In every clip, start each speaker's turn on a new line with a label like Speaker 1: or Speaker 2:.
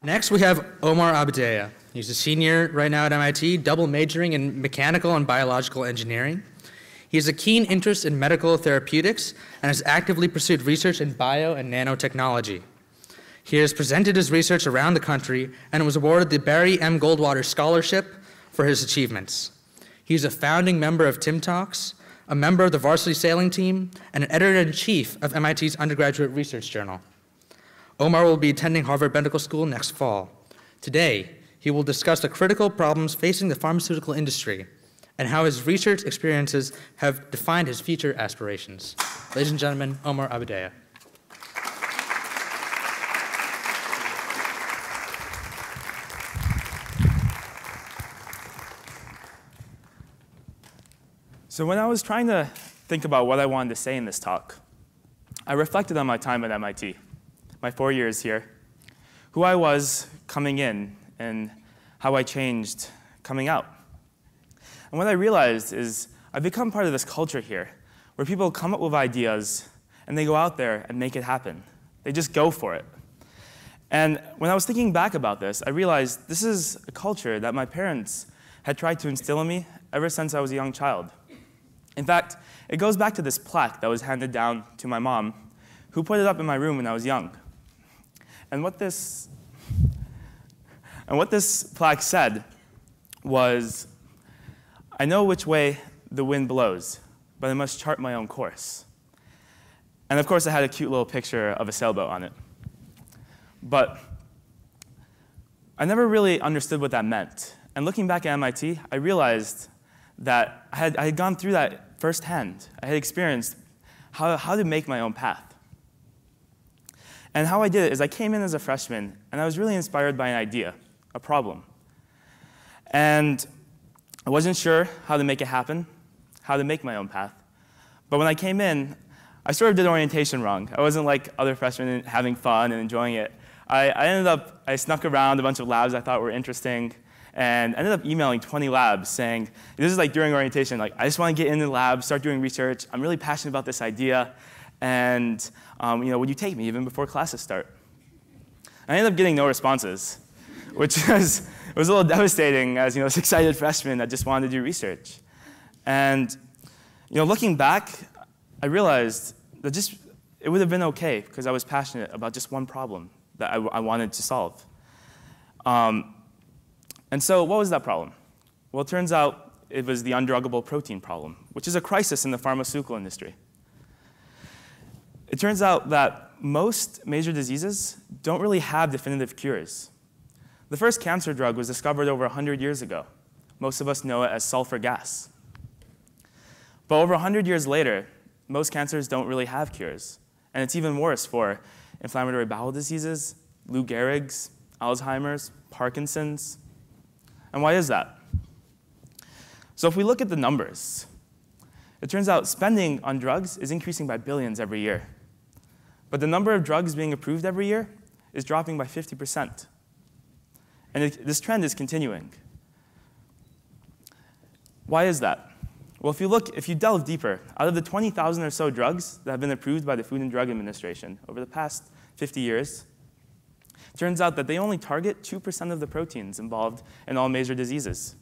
Speaker 1: Next, we have Omar Abudayyeh. He's a senior right now at MIT, double majoring in mechanical and biological engineering. He has a keen interest in medical therapeutics and has actively pursued research in bio and nanotechnology. He has presented his research around the country and was awarded the Barry M. Goldwater Scholarship for his achievements. He's a founding member of TIMtalks, a member of the varsity sailing team, and an editor-in-chief of MIT's undergraduate research journal. Omar will be attending Harvard Medical School next fall. Today, he will discuss the critical problems facing the pharmaceutical industry and how his research experiences have defined his future aspirations. Ladies and gentlemen, Omar Abudayyeh.
Speaker 2: So when I was trying to think about what I wanted to say in this talk, I reflected on my time at MIT, my 4 years here, who I was coming in, and how I changed coming out. And what I realized is I've become part of this culture here, where people come up with ideas, and they go out there and make it happen. They just go for it. And when I was thinking back about this, I realized this is a culture that my parents had tried to instill in me ever since I was a young child. In fact, it goes back to this plaque that was handed down to my mom, who put it up in my room when I was young. And what this plaque said was, "I know which way the wind blows, but I must chart my own course." And of course, it had a cute little picture of a sailboat on it. But I never really understood what that meant. And looking back at MIT, I realized that I had gone through that firsthand. I had experienced how to make my own path. And how I did it is I came in as a freshman, and I was really inspired by an idea, a problem. And I wasn't sure how to make it happen, how to make my own path. But when I came in, I sort of did orientation wrong. I wasn't like other freshmen having fun and enjoying it. I snuck around a bunch of labs I thought were interesting, and ended up emailing 20 labs saying, this is like during orientation, like, I just want to get into the lab, start doing research. I'm really passionate about this idea. And would you take me even before classes start? I ended up getting no responses, which was a little devastating as this excited freshman that just wanted to do research. And looking back, I realized that it would have been okay because I was passionate about just one problem that I wanted to solve. And so what was that problem? Well, it turns out it was the undruggable protein problem, which is a crisis in the pharmaceutical industry. It turns out that most major diseases don't really have definitive cures. The first cancer drug was discovered over 100 years ago. Most of us know it as sulfur gas. But over 100 years later, most cancers don't really have cures. And it's even worse for inflammatory bowel diseases, Lou Gehrig's, Alzheimer's, Parkinson's. And why is that? So if we look at the numbers, it turns out spending on drugs is increasing by billions every year. But the number of drugs being approved every year is dropping by 50%. And this trend is continuing. Why is that? Well, if you delve deeper, out of the 20,000 or so drugs that have been approved by the Food and Drug Administration over the past 50 years, it turns out that they only target 2% of the proteins involved in all major diseases.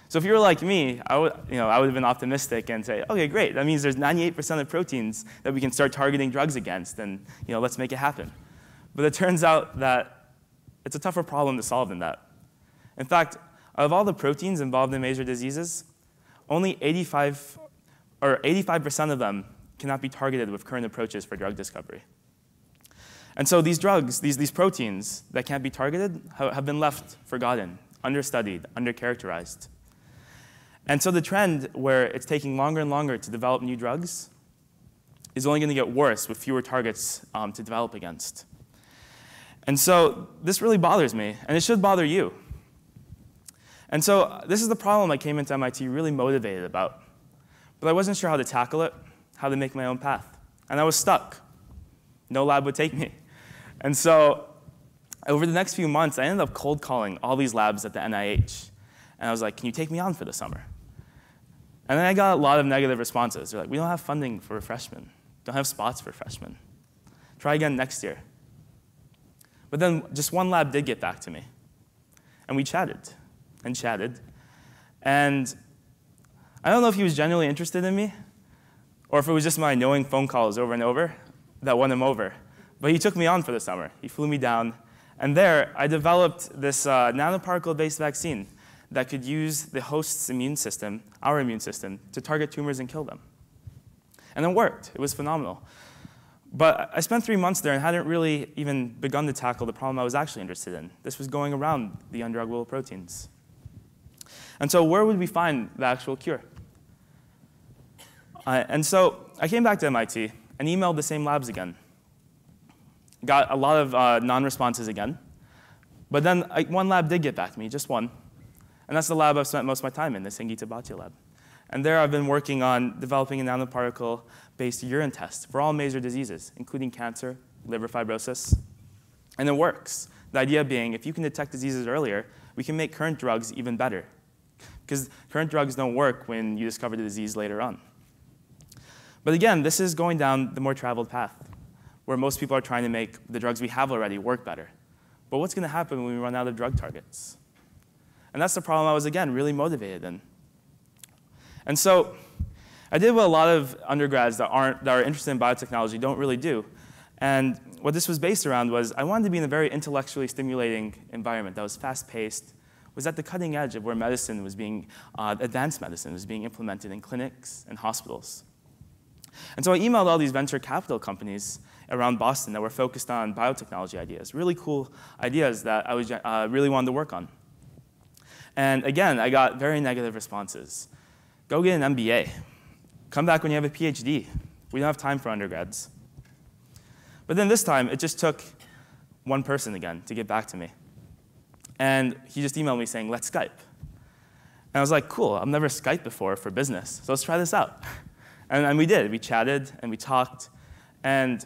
Speaker 2: So if you were like me, I would have been optimistic and say, okay, great. That means there's 98% of proteins that we can start targeting drugs against, and let's make it happen. But it turns out that it's a tougher problem to solve than that. In fact, out of all the proteins involved in major diseases, only 85% of them cannot be targeted with current approaches for drug discovery. And so these drugs, these proteins that can't be targeted have been left forgotten, understudied, undercharacterized. And so the trend where it's taking longer and longer to develop new drugs is only going to get worse with fewer targets to develop against. And so this really bothers me, and it should bother you. And so this is the problem I came into MIT really motivated about. But I wasn't sure how to tackle it, how to make my own path. And I was stuck. No lab would take me. And so over the next few months, I ended up cold calling all these labs at the NIH. And I was like, can you take me on for the summer? And then I got a lot of negative responses. They're like, we don't have funding for freshmen. Don't have spots for freshmen. Try again next year. But But then just one lab did get back to me. And we chatted and chatted. And I don't know if he was genuinely interested in me or if it was just my annoying phone calls over and over that won him over. But he took me on for the summer. He flew me down. And there, I developed this nanoparticle-based vaccine that could use the host's immune system, our immune system, to target tumors and kill them. And it worked. It was phenomenal. But I spent 3 months there and hadn't really even begun to tackle the problem I was actually interested in. This was going around the undruggable proteins. And so where would we find the actual cure? And so I came back to MIT and emailed the same labs again. Got a lot of non-responses again. But then one lab did get back to me, just one. And that's the lab I've spent most of my time in, the Sangita Bhatia lab. And there I've been working on developing a nanoparticle-based urine test for all major diseases, including cancer, liver fibrosis. And it works. The idea being, if you can detect diseases earlier, we can make current drugs even better. Because current drugs don't work when you discover the disease later on. But again, this is going down the more traveled path, where most people are trying to make the drugs we have already work better. But what's going to happen when we run out of drug targets? And that's the problem I was, again, really motivated in. And so I did what a lot of undergrads that are interested in biotechnology don't really do. And what this was based around was I wanted to be in a very intellectually stimulating environment that was fast-paced, was at the cutting edge of where medicine was being, advanced medicine was being implemented in clinics and hospitals. And so I emailed all these venture capital companies around Boston that were focused on biotechnology ideas, really cool ideas that I really wanted to work on. And again, I got very negative responses. Go get an MBA. Come back when you have a PhD. We don't have time for undergrads. But then this time, it just took one person again to get back to me. And he just emailed me saying, let's Skype. And I was like, cool, I've never Skyped before for business, so let's try this out. And we did. We chatted, and we talked. And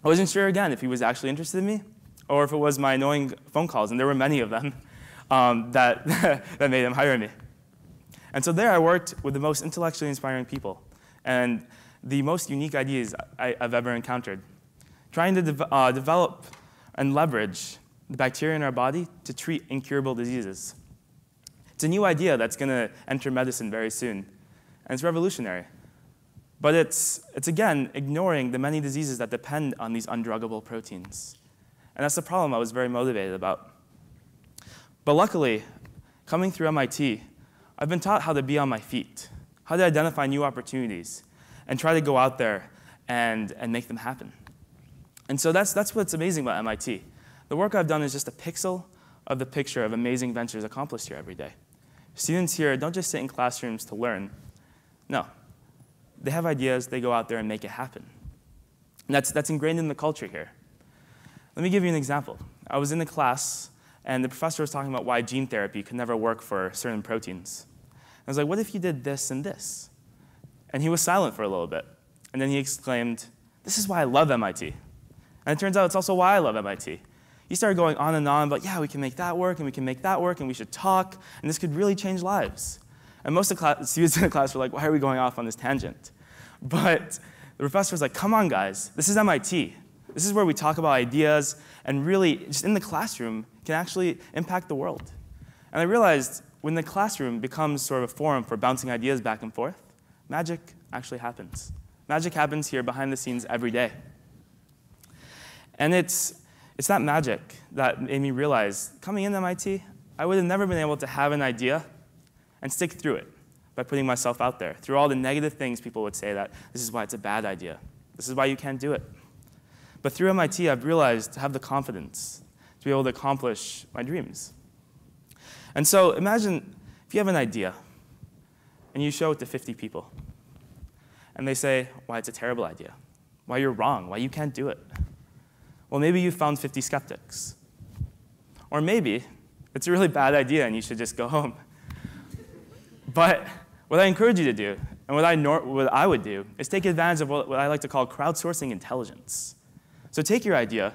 Speaker 2: I wasn't sure, again, if he was actually interested in me or if it was my annoying phone calls, and there were many of them that made him hire me. And so there I worked with the most intellectually inspiring people and the most unique ideas I've ever encountered, trying to develop and leverage the bacteria in our body to treat incurable diseases. It's a new idea that's going to enter medicine very soon, and it's revolutionary. But it's again, ignoring the many diseases that depend on these undruggable proteins. And that's the problem I was very motivated about. But luckily, coming through MIT, I've been taught how to be on my feet, how to identify new opportunities, and try to go out there and make them happen. And so that's what's amazing about MIT. The work I've done is just a pixel of the picture of amazing ventures accomplished here every day. Students here don't just sit in classrooms to learn. No. They have ideas, they go out there and make it happen. And that's ingrained in the culture here. Let me give you an example. I was in a class, and the professor was talking about why gene therapy could never work for certain proteins. I was like, what if you did this and this? And he was silent for a little bit. And then he exclaimed, this is why I love MIT. And it turns out it's also why I love MIT. He started going on and on about, yeah, we can make that work, and we can make that work, and we should talk, and this could really change lives. And most of the students in the class were like, why are we going off on this tangent? But the professor was like, come on, guys. This is MIT. This is where we talk about ideas and really, just in the classroom, can actually impact the world. And I realized when the classroom becomes sort of a forum for bouncing ideas back and forth, magic actually happens. Magic happens here behind the scenes every day. And it's that magic that made me realize, coming into MIT, I would have never been able to have an idea and stick through it by putting myself out there, through all the negative things people would say that this is why it's a bad idea. This is why you can't do it. But through MIT, I've realized to have the confidence to be able to accomplish my dreams. And so imagine if you have an idea and you show it to 50 people, and they say why it's a terrible idea, why you're wrong, why you can't do it. Well, maybe you found 50 skeptics. Or maybe it's a really bad idea and you should just go home. But what I encourage you to do, and what I would do, is take advantage of what I like to call crowdsourcing intelligence. So take your idea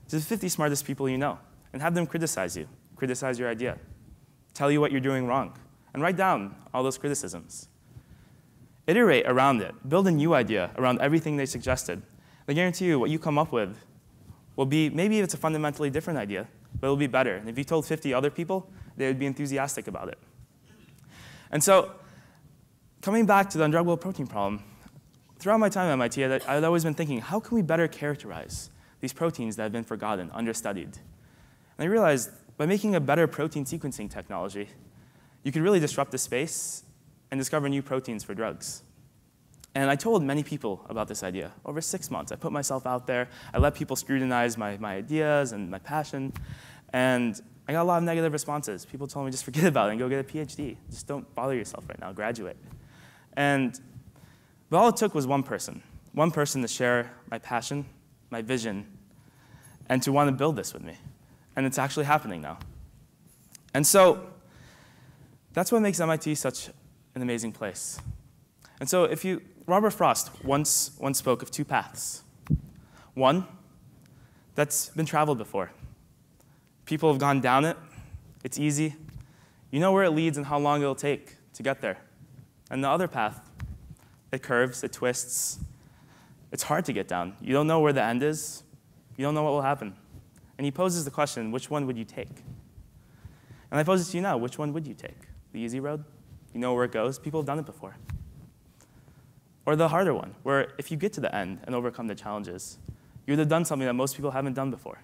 Speaker 2: to the 50 smartest people you know, and have them criticize you, criticize your idea, tell you what you're doing wrong, and write down all those criticisms. Iterate around it. Build a new idea around everything they suggested. I guarantee you what you come up with will be, maybe it's a fundamentally different idea, but it'll be better. And if you told 50 other people, they would be enthusiastic about it. And so, coming back to the undruggable protein problem, throughout my time at MIT, I'd always been thinking, how can we better characterize these proteins that have been forgotten, understudied? And I realized by making a better protein sequencing technology, you could really disrupt the space and discover new proteins for drugs. And I told many people about this idea. Over 6 months, I put myself out there. I let people scrutinize my ideas and my passion. And I got a lot of negative responses. People told me, just forget about it and go get a PhD. Just don't bother yourself right now, graduate. But all it took was one person to share my passion, my vision, and to want to build this with me. And it's actually happening now. And so that's what makes MIT such an amazing place. And so Robert Frost once spoke of 2 paths. One that's been traveled before. People have gone down it. It's easy. You know where it leads and how long it'll take to get there. And the other path, it curves, it twists. It's hard to get down. You don't know where the end is. You don't know what will happen. And he poses the question, which one would you take? And I pose it to you now, which one would you take? The easy road? You know where it goes? People have done it before. Or the harder one, where if you get to the end and overcome the challenges, you would have done something that most people haven't done before.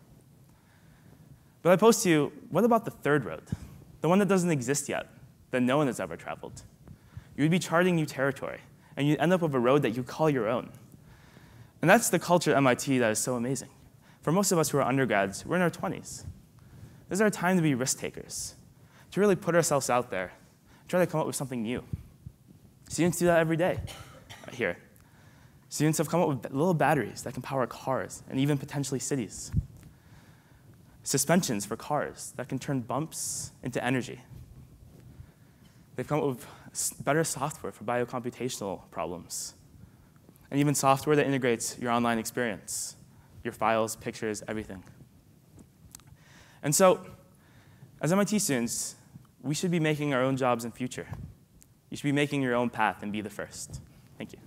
Speaker 2: But I pose to you, what about the third road? The one that doesn't exist yet, that no one has ever traveled. You would be charting new territory, and you'd end up with a road that you call your own. And that's the culture at MIT that is so amazing. For most of us who are undergrads, we're in our 20s. This is our time to be risk takers, to really put ourselves out there, and try to come up with something new. Students do that every day here. Students have come up with little batteries that can power cars and even potentially cities. Suspensions for cars that can turn bumps into energy. They've come up with better software for biocomputational problems, and even software that integrates your online experience, your files, pictures, everything. And so, as MIT students, we should be making our own jobs in future. You should be making your own path and be the first. Thank you.